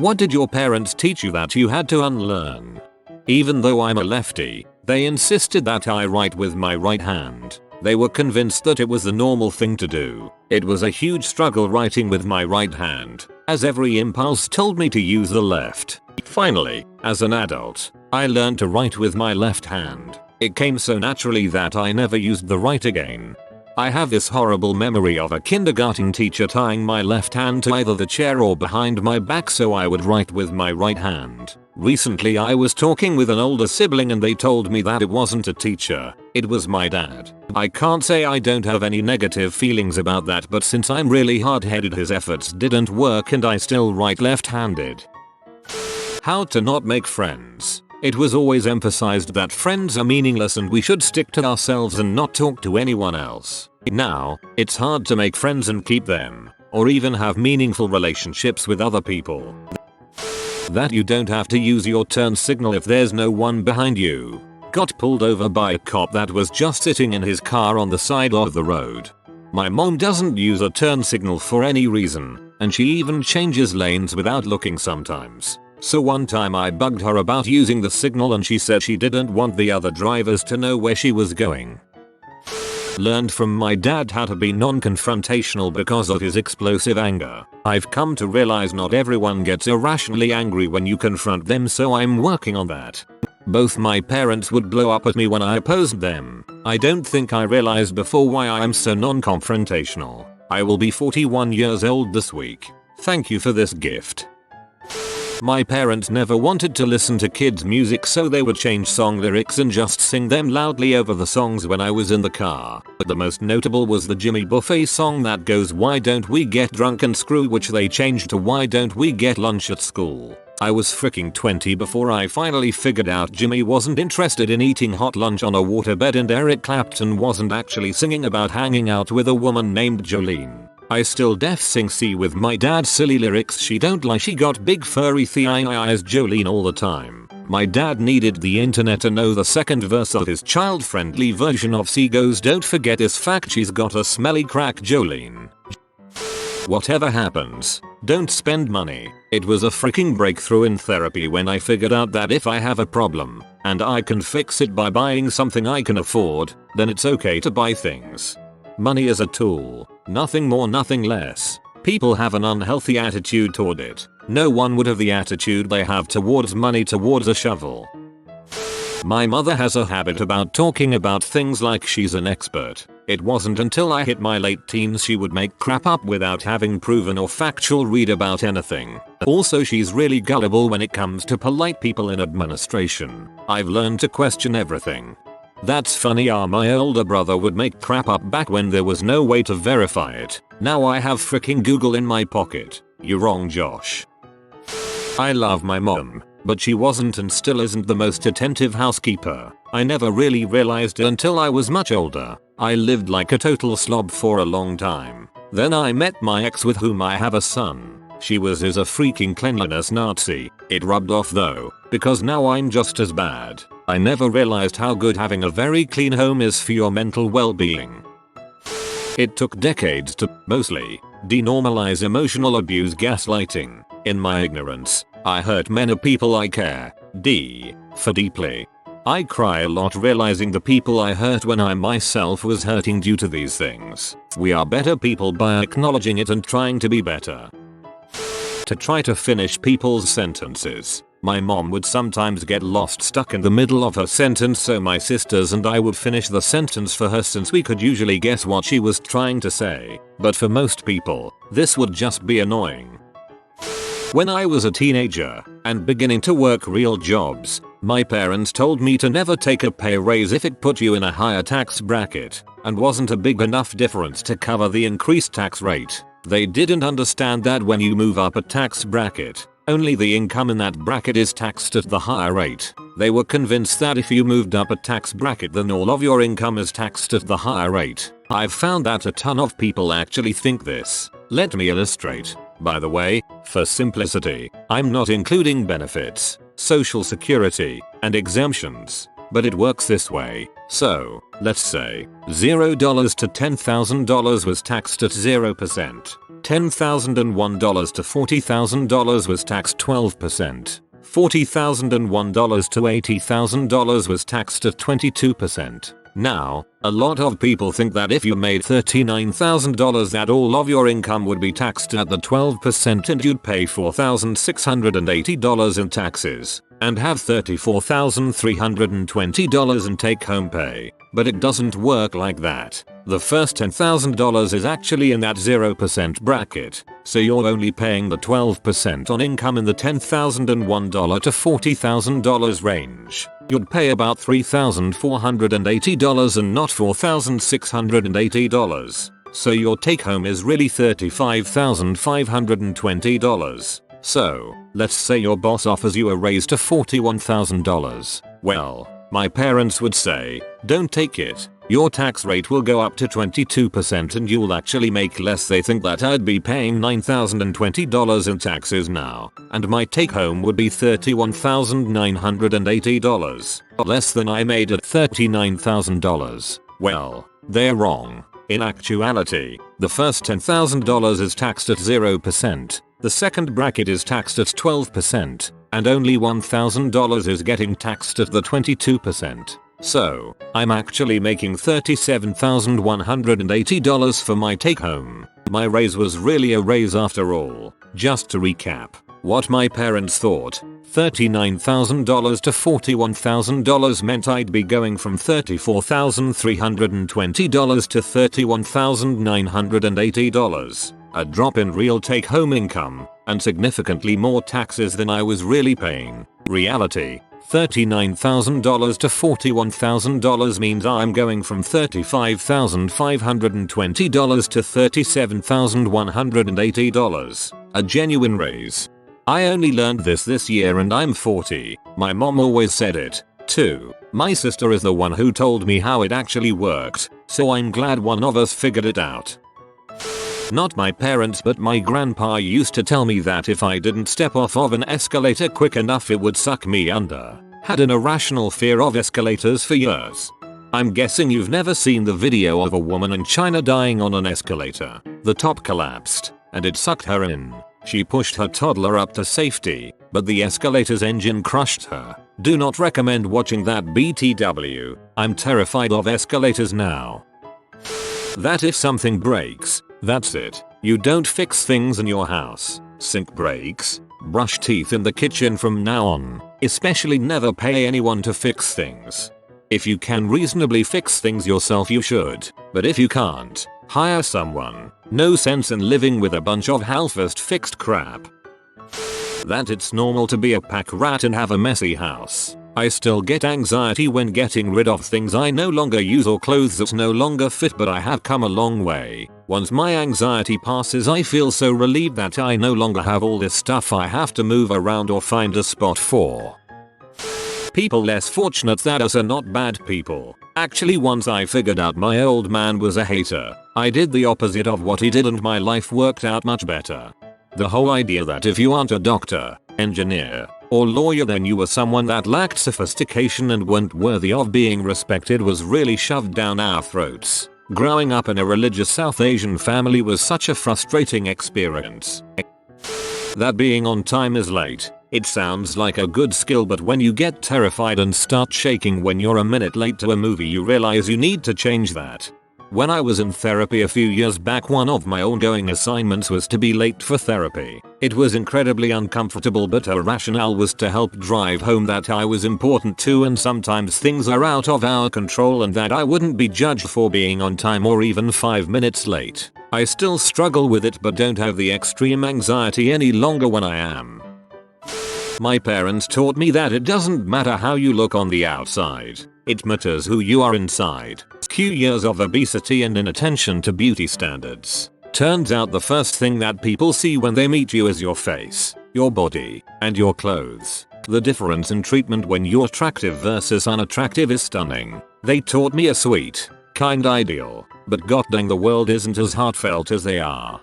What did your parents teach you that you had to unlearn? Even though I'm a lefty, they insisted that I write with my right hand. They were convinced that it was the normal thing to do. It was a huge struggle writing with my right hand, as every impulse told me to use the left. Finally, as an adult, I learned to write with my left hand. It came so naturally that I never used the right again. I have this horrible memory of a kindergarten teacher tying my left hand to either the chair or behind my back so I would write with my right hand. Recently I was talking with an older sibling and they told me that it wasn't a teacher, it was my dad. I can't say I don't have any negative feelings about that, but since I'm really hard-headed, his efforts didn't work and I still write left-handed. How to not make friends. It was always emphasized that friends are meaningless and we should stick to ourselves and not talk to anyone else. Now, it's hard to make friends and keep them, or even have meaningful relationships with other people. That you don't have to use your turn signal if there's no one behind you. Got pulled over by a cop that was just sitting in his car on the side of the road. My mom doesn't use a turn signal for any reason, and she even changes lanes without looking sometimes. So one time I bugged her about using the signal and she said she didn't want the other drivers to know where she was going. Learned from my dad how to be non-confrontational because of his explosive anger. I've come to realize not everyone gets irrationally angry when you confront them, so I'm working on that. Both my parents would blow up at me when I opposed them. I don't think I realized before why I am so non-confrontational. I will be 41 years old this week. Thank you for this gift. My parents never wanted to listen to kids' music, so they would change song lyrics and just sing them loudly over the songs when I was in the car. But the most notable was the Jimmy Buffett song that goes "Why don't we get drunk and screw," which they changed to "Why don't we get lunch at school." I was freaking 20 before I finally figured out Jimmy wasn't interested in eating hot lunch on a waterbed and Eric Clapton wasn't actually singing about hanging out with a woman named Jolene. I still def sing "See" with my dad's silly lyrics. She don't lie, she got big furry thighs Jolene all the time. My dad needed the internet to know the second verse of his child-friendly version of "See" goes, "Don't forget this fact, she's got a smelly crack Jolene." Whatever happens, don't spend money. It was a freaking breakthrough in therapy when I figured out that if I have a problem, and I can fix it by buying something I can afford, then it's okay to buy things. Money is a tool, nothing more, nothing less. People have an unhealthy attitude toward it. No one would have the attitude they have towards money towards a shovel. My mother has a habit about talking about things like she's an expert. It wasn't until I hit my late teens she would make crap up without having proven or factual read about anything. Also, she's really gullible when it comes to polite people in administration. I've learned to question everything. That's funny, my older brother would make crap up back when there was no way to verify it. Now I have freaking Google in my pocket. You're wrong, Josh. I love my mom, but she wasn't and still isn't the most attentive housekeeper. I never really realized it until I was much older. I lived like a total slob for a long time. Then I met my ex, with whom I have a son. She was a freaking cleanliness Nazi. It rubbed off though, because now I'm just as bad. I never realized how good having a very clean home is for your mental well-being. It took decades to, mostly, denormalize emotional abuse gaslighting. In my ignorance, I hurt many people I care for deeply. I cry a lot realizing the people I hurt when I myself was hurting due to these things. We are better people by acknowledging it and trying to be better. To try to finish people's sentences. My mom would sometimes get lost stuck in the middle of her sentence, so my sisters and I would finish the sentence for her since we could usually guess what she was trying to say. But for most people, this would just be annoying. When I was a teenager and beginning to work real jobs, my parents told me to never take a pay raise if it put you in a higher tax bracket and wasn't a big enough difference to cover the increased tax rate. They didn't understand that when you move up a tax bracket, only the income in that bracket is taxed at the higher rate. They were convinced that if you moved up a tax bracket, then all of your income is taxed at the higher rate. I've found that a ton of people actually think this. Let me illustrate. By the way, for simplicity, I'm not including benefits, social security, and exemptions. but it works this way. So, let's say $0 to $10,000 was taxed at 0%. $10,001 to $40,000 was taxed 12%. $40,001 to $80,000 was taxed at 22%. Now, a lot of people think that if you made $39,000 that all of your income would be taxed at the 12% and you'd pay $4,680 in taxes and have $34,320 in take-home pay. But it doesn't work like that. The first $10,000 is actually in that 0% bracket, so you're only paying the 12% on income in the $10,001 to $40,000 range. You'd pay about $3,480 and not $4,680. So your take home is really $35,520. So, let's say your boss offers you a raise to $41,000. Well, my parents would say, don't take it. Your tax rate will go up to 22% and you'll actually make less. They think that I'd be paying $9,020 in taxes now, and my take home would be $31,980. Less than I made at $39,000. Well, they're wrong. In actuality, the first $10,000 is taxed at 0%, the second bracket is taxed at 12%, and only $1,000 is getting taxed at the 22%. So, I'm actually making $37,180 for my take home. My raise was really a raise after all. Just to recap what my parents thought, $39,000 to $41,000 meant I'd be going from $34,320 to $31,980. A drop in real take-home income, and significantly more taxes than I was really paying. Reality, $39,000 to $41,000 means I'm going from $35,520 to $37,180. A genuine raise. I only learned this year and I'm 40. My mom always said it, too. My sister is the one who told me how it actually worked, so I'm glad one of us figured it out. Not my parents, but my grandpa used to tell me that if I didn't step off of an escalator quick enough it would suck me under. Had an irrational fear of escalators for years. I'm guessing you've never seen the video of a woman in China dying on an escalator. The top collapsed, and it sucked her in. She pushed her toddler up to safety, but the escalator's engine crushed her. Do not recommend watching that BTW. I'm terrified of escalators now. That if something breaks, that's it. You don't fix things in your house. Sink breaks, brush teeth in the kitchen from now on. Especially never pay anyone to fix things. If you can reasonably fix things yourself you should, but if you can't, hire someone. No sense in living with a bunch of half-assed fixed crap. That it's normal to be a pack rat and have a messy house. I still get anxiety when getting rid of things I no longer use or clothes that no longer fit, but I have come a long way. Once my anxiety passes I feel so relieved that I no longer have all this stuff I have to move around or find a spot for. People less fortunate than us are not bad people. Actually, once I figured out my old man was a hater, I did the opposite of what he did and my life worked out much better. The whole idea that if you aren't a doctor, engineer, or lawyer then you were someone that lacked sophistication and weren't worthy of being respected was really shoved down our throats. Growing up in a religious South Asian family was such a frustrating experience. That being on time is late. It sounds like a good skill, but when you get terrified and start shaking when you're a minute late to a movie you realize you need to change that. When I was in therapy a few years back, one of my ongoing assignments was to be late for therapy. It was incredibly uncomfortable, but a rationale was to help drive home that I was important too and sometimes things are out of our control and that I wouldn't be judged for being on time or even 5 minutes late. I still struggle with it but don't have the extreme anxiety any longer when I am. My parents taught me that it doesn't matter how you look on the outside. It matters who you are inside. Cue years of obesity and inattention to beauty standards. Turns out the first thing that people see when they meet you is your face, your body, and your clothes. The difference in treatment when you're attractive versus unattractive is stunning. They taught me a sweet, kind ideal, but goddamn the world isn't as heartfelt as they are.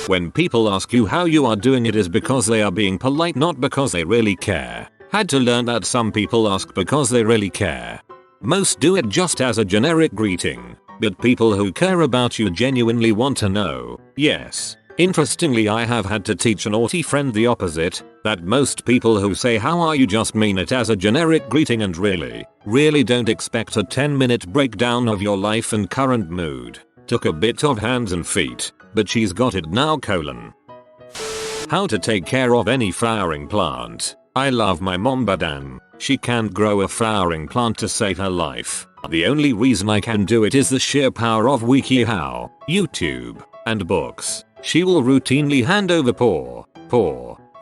When people ask you how you are doing it is because they are being polite, not because they really care. Had to learn that some people ask because they really care. Most do it just as a generic greeting, but people who care about you genuinely want to know. Yes. Interestingly, I have had to teach a naughty friend the opposite, that most people who say how are you just mean it as a generic greeting and really don't expect a 10-minute breakdown of your life and current mood. Took a bit of hands and feet, but she's got it now. How to take care of any flowering plant. I love my mom, but damn, she can't grow a flowering plant to save her life. The only reason I can do it is the sheer power of WikiHow, YouTube, and books. She will routinely hand over poor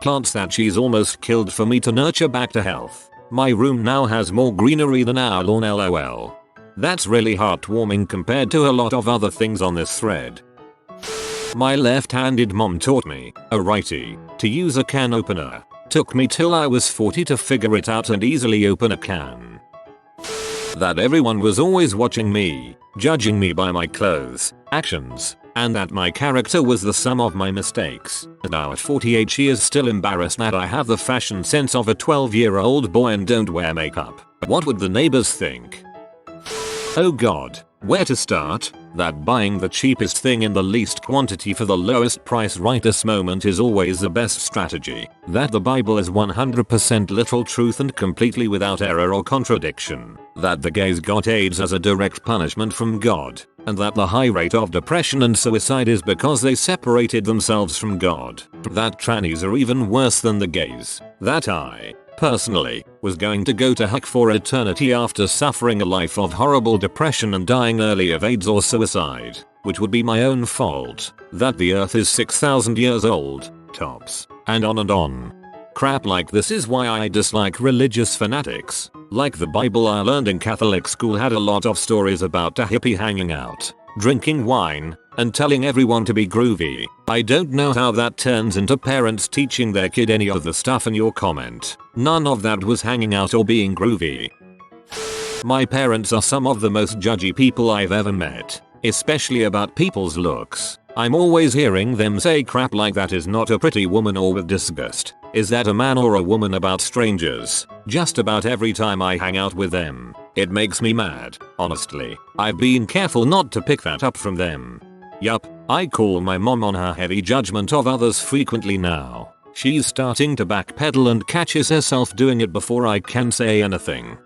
plants that she's almost killed for me to nurture back to health. My room now has more greenery than our lawn, lol. That's really heartwarming compared to a lot of other things on this thread. My left-handed mom taught me, a righty, to use a can opener. Took me till I was 40 to figure it out and easily open a can. That everyone was always watching me, judging me by my clothes, actions, and that my character was the sum of my mistakes. Now at 48 she is still embarrassed that I have the fashion sense of a 12-year-old boy and don't wear makeup. What would the neighbors think? Oh god, where to start? That buying the cheapest thing in the least quantity for the lowest price right this moment is always the best strategy. That the Bible is 100% literal truth and completely without error or contradiction. That the gays got AIDS as a direct punishment from God. And that the high rate of depression and suicide is because they separated themselves from God. That trannies are even worse than the gays. That I, personally, was going to go to heck for eternity after suffering a life of horrible depression and dying early of AIDS or suicide, which would be my own fault. That the earth is 6,000 years old, tops, and on and on. Crap like this is why I dislike religious fanatics. Like the Bible I learned in Catholic school had a lot of stories about a hippie hanging out, drinking wine, and telling everyone to be groovy. I don't know how that turns into parents teaching their kid any of the stuff in your comment. None of that was hanging out or being groovy. My parents are some of the most judgy people I've ever met, especially about people's looks. I'm always hearing them say crap like that is not a pretty woman, or with disgust, is that a man or a woman, about strangers. Just about every time I hang out with them. It makes me mad, honestly. I've been careful not to pick that up from them. Yup, I call my mom on her heavy judgment of others frequently now. She's starting to backpedal and catches herself doing it before I can say anything.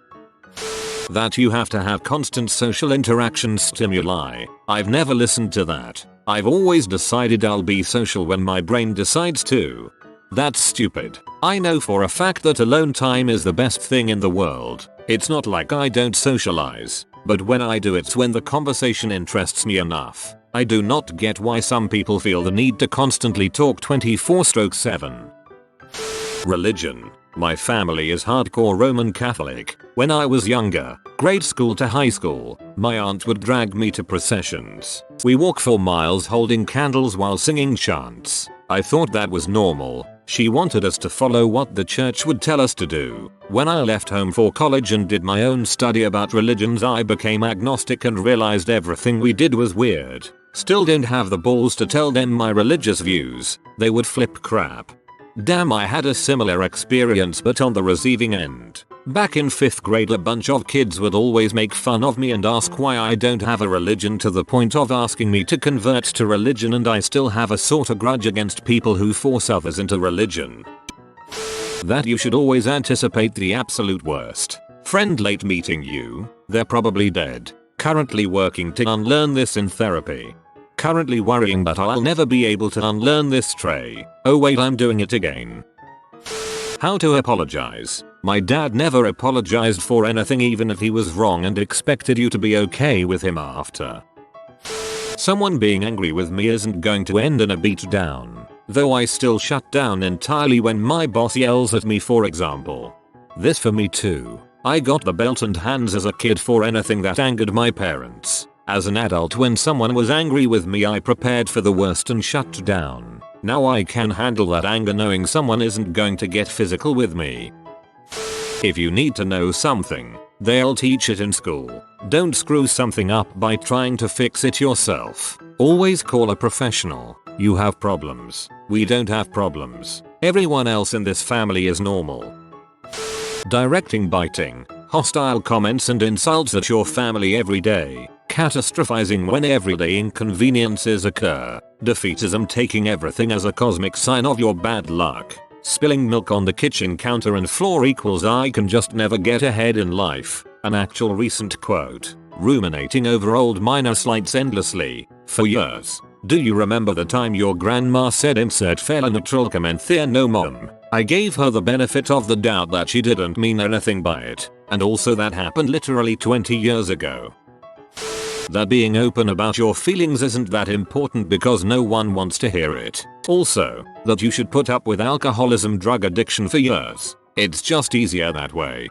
That you have to have constant social interaction stimuli. I've never listened to that. I've always decided I'll be social when my brain decides to. That's stupid. I know for a fact that alone time is the best thing in the world. It's not like I don't socialize, but when I do it's when the conversation interests me enough. I do not get why some people feel the need to constantly talk 24/7. Religion. My family is hardcore Roman Catholic. When I was younger, grade school to high school, my aunt would drag me to processions. We walk for miles holding candles while singing chants. I thought that was normal. She wanted us to follow what the church would tell us to do. When I left home for college and did my own study about religions, I became agnostic and realized everything we did was weird. Still don't have the balls to tell them my religious views. They would flip crap. Damn, I had a similar experience but on the receiving end. Back in 5th grade a bunch of kids would always make fun of me and ask why I don't have a religion, to the point of asking me to convert to religion, and I still have a sort of grudge against people who force others into religion. That you should always anticipate the absolute worst. Friend late meeting you, they're probably dead. Currently working to unlearn this in therapy. Currently worrying that I'll never be able to unlearn this tray. Oh wait, I'm doing it again. How to apologize. My dad never apologized for anything even if he was wrong, and expected you to be okay with him after. Someone being angry with me isn't going to end in a beatdown, though I still shut down entirely when my boss yells at me, for example. This for me too. I got the belt and hands as a kid for anything that angered my parents. As an adult, when someone was angry with me, I prepared for the worst and shut down. Now I can handle that anger knowing someone isn't going to get physical with me. If you need to know something, they'll teach it in school. Don't screw something up by trying to fix it yourself. Always call a professional. You have problems. We don't have problems. Everyone else in this family is normal. directing biting, hostile comments and insults at your family every day, catastrophizing when everyday inconveniences occur, defeatism taking everything as a cosmic sign of your bad luck, spilling milk on the kitchen counter and floor equals I can just never get ahead in life, an actual recent quote, ruminating over old minor slights endlessly, for years. Do you remember the time your grandma said insert fella natural comment there no mom? I gave her the benefit of the doubt that she didn't mean anything by it, and also that happened literally 20 years ago. That being open about your feelings isn't that important because no one wants to hear it. Also, that you should put up with alcoholism drug addiction for years. It's just easier that way.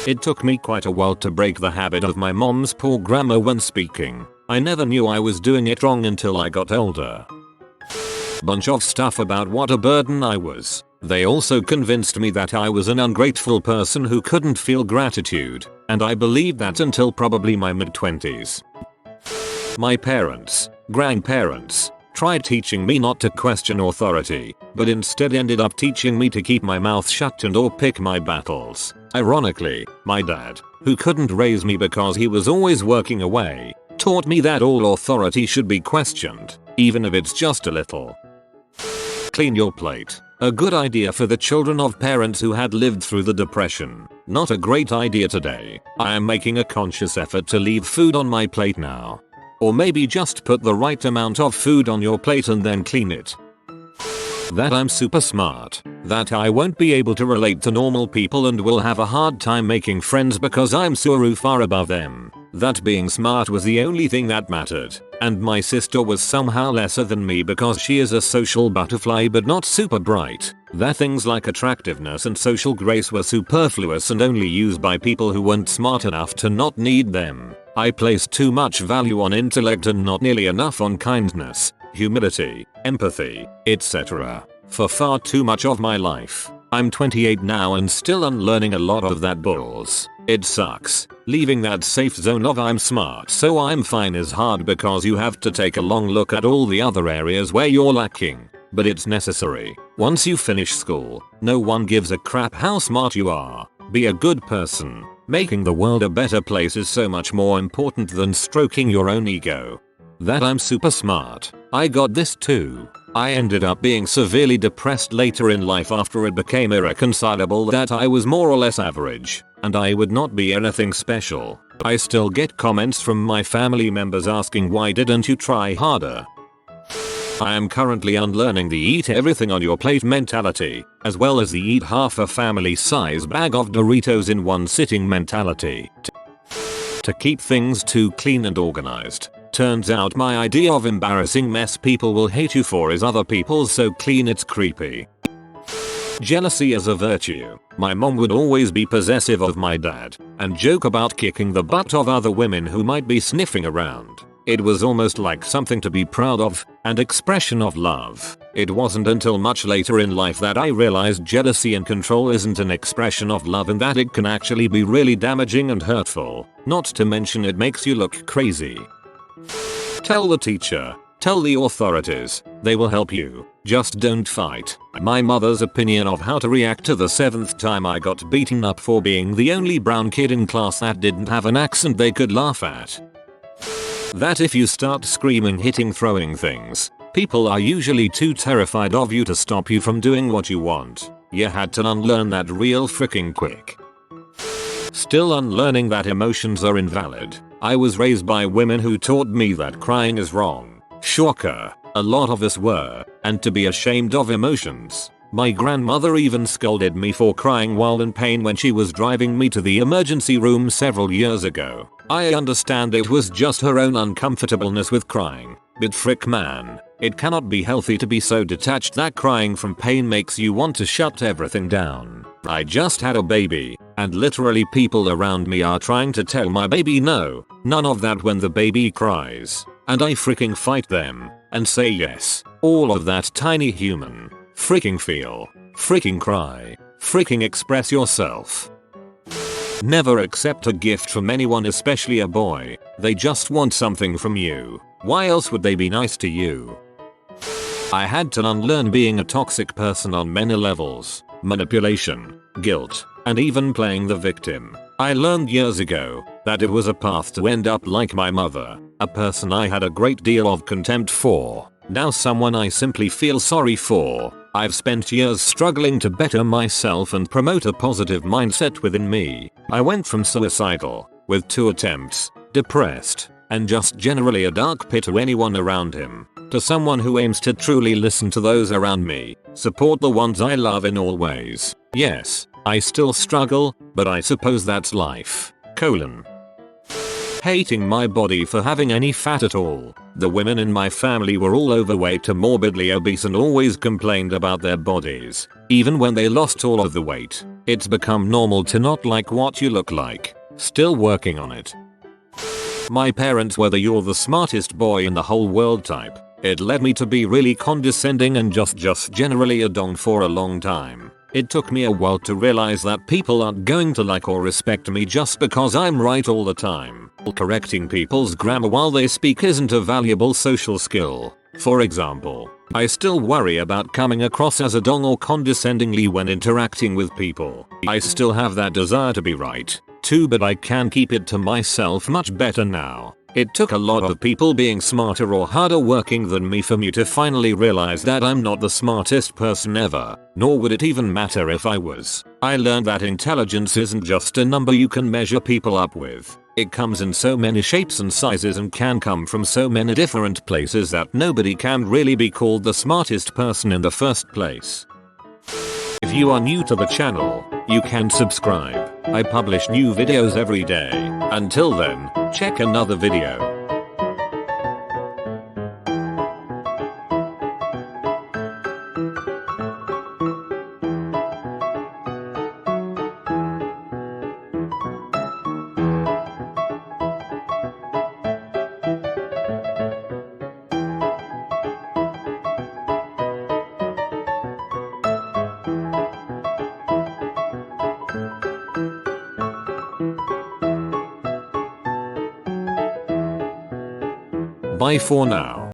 It took me quite a while to break the habit of my mom's poor grammar when speaking. I never knew I was doing it wrong until I got older. Bunch of stuff about what a burden I was. They also convinced me that I was an ungrateful person who couldn't feel gratitude, and I believed that until probably my mid-20s. My parents, grandparents, tried teaching me not to question authority, but instead ended up teaching me to keep my mouth shut and or pick my battles. Ironically, my dad, who couldn't raise me because he was always working away, taught me that all authority should be questioned, even if it's just a little. Clean your plate. A good idea for the children of parents who had lived through the Depression. Not a great idea today. I am making a conscious effort to leave food on my plate now. Or maybe just put the right amount of food on your plate and then clean it. That I'm super smart. That I won't be able to relate to normal people and will have a hard time making friends because I'm so far above them. That being smart was the only thing that mattered. And my sister was somehow lesser than me because she is a social butterfly but not super bright. That things like attractiveness and social grace were superfluous and only used by people who weren't smart enough to not need them. I placed too much value on intellect and not nearly enough on kindness, humility, empathy, etc. for far too much of my life. I'm 28 now and still unlearning a lot of that bulls. It sucks. Leaving that safe zone of I'm smart so I'm fine is hard because you have to take a long look at all the other areas where you're lacking. But it's necessary. Once you finish school, no one gives a crap how smart you are. Be a good person. Making the world a better place is so much more important than stroking your own ego. That I'm super smart. I got this too. I ended up being severely depressed later in life after it became irreconcilable that I was more or less average, and I would not be anything special. I still get comments from my family members asking why didn't you try harder. I am currently unlearning the eat everything on your plate mentality, as well as the eat half a family size bag of Doritos in one sitting mentality. To keep things too clean and organized. Turns out my idea of embarrassing mess people will hate you for is other people's so clean it's creepy. Jealousy as a virtue. My mom would always be possessive of my dad and joke about kicking the butt of other women who might be sniffing around. It was almost like something to be proud of, and expression of love. It wasn't until much later in life that I realized jealousy and control isn't an expression of love and that it can actually be really damaging and hurtful. Not to mention it makes you look crazy. Tell the teacher. Tell the authorities. They will help you. Just don't fight. My mother's opinion of how to react to the 7th time I got beaten up for being the only brown kid in class that didn't have an accent they could laugh at. That if you start screaming, hitting, throwing things, people are usually too terrified of you to stop you from doing what you want. You had to unlearn that real freaking quick. Still unlearning that emotions are invalid. I was raised by women who taught me that crying is wrong. Shocker. A lot of us were, and to be ashamed of emotions. My grandmother even scolded me for crying while in pain when she was driving me to the emergency room several years ago. I understand it was just her own uncomfortableness with crying, but frick man, it cannot be healthy to be so detached that crying from pain makes you want to shut everything down. I just had a baby, and literally people around me are trying to tell my baby no, none of that when the baby cries, and I freaking fight them, and say yes, all of that tiny human. Freaking feel. Freaking cry. Freaking express yourself. Never accept a gift from anyone, especially a boy. They just want something from you. Why else would they be nice to you? I had to unlearn being a toxic person on many levels. Manipulation, guilt, and even playing the victim. I learned years ago that it was a path to end up like my mother, a person I had a great deal of contempt for, now someone I simply feel sorry for. I've spent years struggling to better myself and promote a positive mindset within me. I went from suicidal, with 2 attempts, depressed, and just generally a dark pit to anyone around him, to someone who aims to truly listen to those around me, support the ones I love in all ways. Yes, I still struggle, but I suppose that's life. Hating my body for having any fat at all. The women in my family were all overweight to morbidly obese and always complained about their bodies, even when they lost all of the weight. It's become normal to not like what you look like. Still working on it. My parents were the "you're the smartest boy in the whole world" type. It led me to be really condescending and just generally a dong for a long time. It took me a while to realize that people aren't going to like or respect me just because I'm right all the time. Correcting people's grammar while they speak isn't a valuable social skill. For example, I still worry about coming across as a dong or condescendingly when interacting with people. I still have that desire to be right, too, but I can keep it to myself much better now. It took a lot of people being smarter or harder working than me for me to finally realize that I'm not the smartest person ever, nor would it even matter if I was. I learned that intelligence isn't just a number you can measure people up with. It comes in so many shapes and sizes and can come from so many different places that nobody can really be called the smartest person in the first place. If you are new to the channel, you can subscribe. I publish new videos every day. Until then, check another video. Bye for now.